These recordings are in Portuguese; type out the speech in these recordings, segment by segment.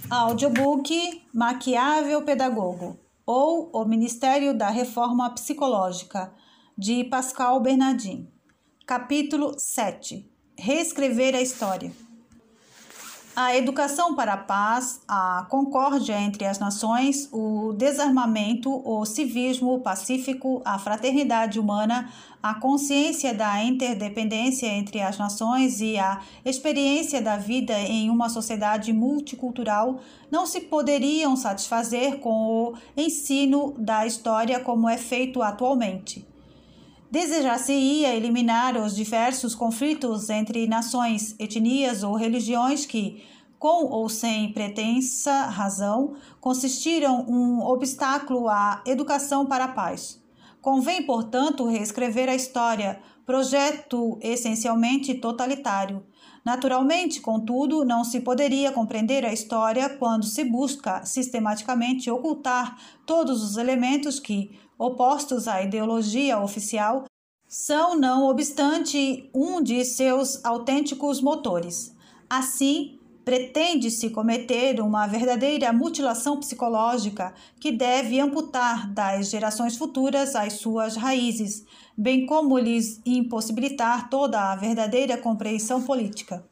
Audiobook Maquiavel Pedagogo ou O Ministério da Reforma Psicológica, de Pascal Bernardin. Capítulo 7. Reescrever a história. A educação para a paz, a concórdia entre as nações, o desarmamento, o civismo pacífico, a fraternidade humana, a consciência da interdependência entre as nações e a experiência da vida em uma sociedade multicultural não se poderiam satisfazer com o ensino da história como é feito atualmente. Desejar-se-ia eliminar os diversos conflitos entre nações, etnias ou religiões que, com ou sem pretensa razão, constituíram um obstáculo à educação para a paz. Convém, portanto, reescrever a história, projeto essencialmente totalitário. Naturalmente, contudo, não se poderia compreender a história quando se busca sistematicamente ocultar todos os elementos que, opostos à ideologia oficial, são, não obstante, um de seus autênticos motores. Assim, pretende-se cometer uma verdadeira mutilação psicológica que deve amputar das gerações futuras as suas raízes, bem como lhes impossibilitar toda a verdadeira compreensão política.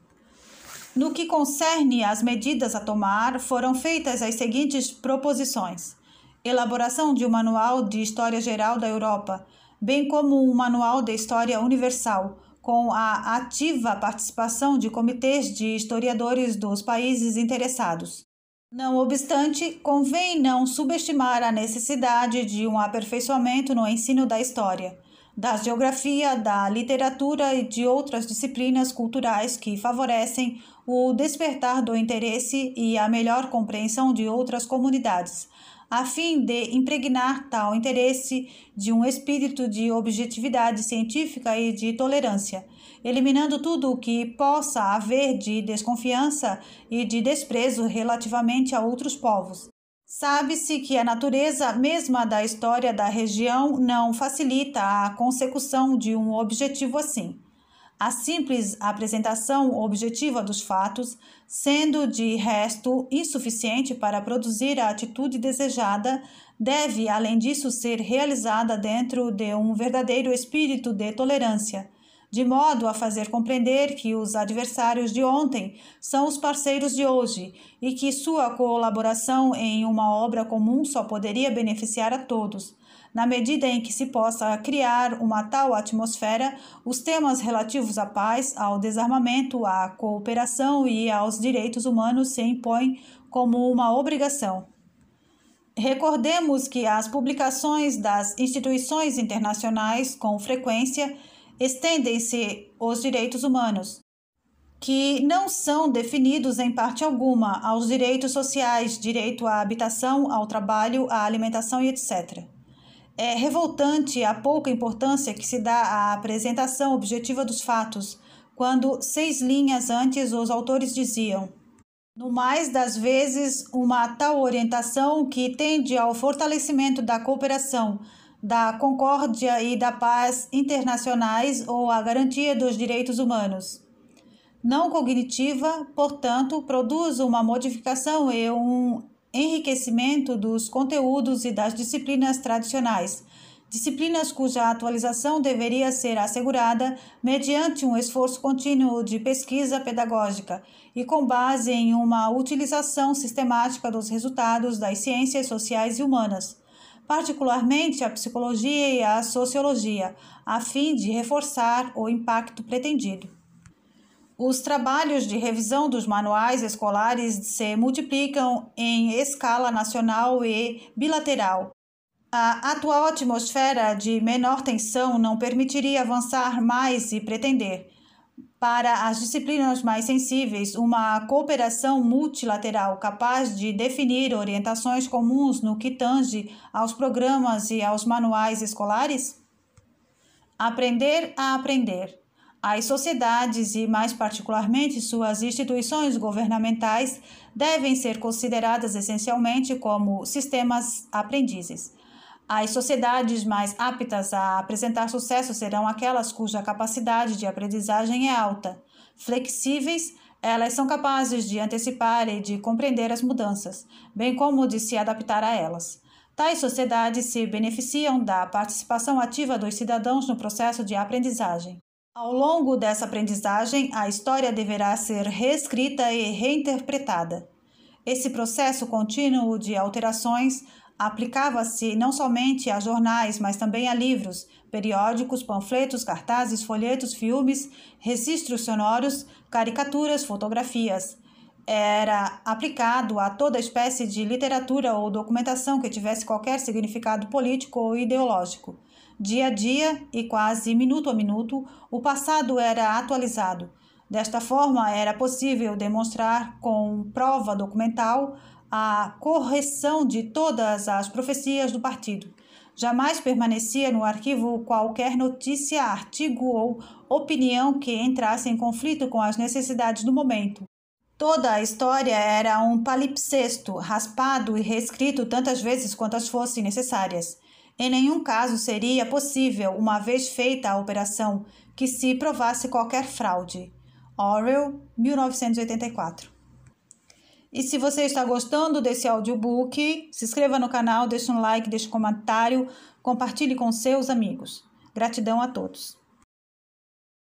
No que concerne às medidas a tomar, foram feitas as seguintes proposições: elaboração de um manual de História Geral da Europa, bem como um manual de História Universal, com a ativa participação de comitês de historiadores dos países interessados. Não obstante, convém não subestimar a necessidade de um aperfeiçoamento no ensino da história, da geografia, da literatura e de outras disciplinas culturais que favorecem o despertar do interesse e a melhor compreensão de outras comunidades, a fim de impregnar tal interesse de um espírito de objetividade científica e de tolerância, eliminando tudo o que possa haver de desconfiança e de desprezo relativamente a outros povos. Sabe-se que a natureza mesma da história da região não facilita a consecução de um objetivo assim. A simples apresentação objetiva dos fatos, sendo de resto insuficiente para produzir a atitude desejada, deve, além disso, ser realizada dentro de um verdadeiro espírito de tolerância, de modo a fazer compreender que os adversários de ontem são os parceiros de hoje e que sua colaboração em uma obra comum só poderia beneficiar a todos. Na medida em que se possa criar uma tal atmosfera, os temas relativos à paz, ao desarmamento, à cooperação e aos direitos humanos se impõem como uma obrigação. Recordemos que as publicações das instituições internacionais, com frequência, estendem-se os direitos humanos, que não são definidos em parte alguma aos direitos sociais, direito à habitação, ao trabalho, à alimentação e etc. É revoltante a pouca importância que se dá à apresentação objetiva dos fatos, quando 6 linhas antes os autores diziam: no mais das vezes, uma tal orientação que tende ao fortalecimento da cooperação, da concórdia e da paz internacionais ou à garantia dos direitos humanos. Não cognitiva, portanto, produz uma modificação e um enriquecimento dos conteúdos e das disciplinas tradicionais, disciplinas cuja atualização deveria ser assegurada mediante um esforço contínuo de pesquisa pedagógica e com base em uma utilização sistemática dos resultados das ciências sociais e humanas, particularmente a psicologia e a sociologia, a fim de reforçar o impacto pretendido. Os trabalhos de revisão dos manuais escolares se multiplicam em escala nacional e bilateral. A atual atmosfera de menor tensão não permitiria avançar mais e pretender, para as disciplinas mais sensíveis, uma cooperação multilateral capaz de definir orientações comuns no que tange aos programas e aos manuais escolares? Aprender a aprender. As sociedades e, mais particularmente, suas instituições governamentais devem ser consideradas essencialmente como sistemas aprendizes. As sociedades mais aptas a apresentar sucesso serão aquelas cuja capacidade de aprendizagem é alta, flexíveis, Elas são capazes de antecipar e de compreender as mudanças, bem como de se adaptar a elas. Tais sociedades se beneficiam da participação ativa dos cidadãos no processo de aprendizagem. Ao longo dessa aprendizagem, a história deverá ser reescrita e reinterpretada. Esse processo contínuo de alterações aplicava-se não somente a jornais, mas também a livros, periódicos, panfletos, cartazes, folhetos, filmes, registros sonoros, caricaturas, fotografias. Era aplicado a toda espécie de literatura ou documentação que tivesse qualquer significado político ou ideológico. Dia a dia e quase minuto a minuto, o passado era atualizado. Desta forma, era possível demonstrar com prova documental a correção de todas as profecias do partido. Jamais permanecia no arquivo qualquer notícia, artigo ou opinião que entrasse em conflito com as necessidades do momento. Toda a história era um palimpsesto, raspado e reescrito tantas vezes quantas fossem necessárias. Em nenhum caso seria possível, uma vez feita a operação, que se provasse qualquer fraude. Orwell, 1984. E se você está gostando desse audiobook, se inscreva no canal, deixe um like, deixe um comentário, compartilhe com seus amigos. Gratidão a todos.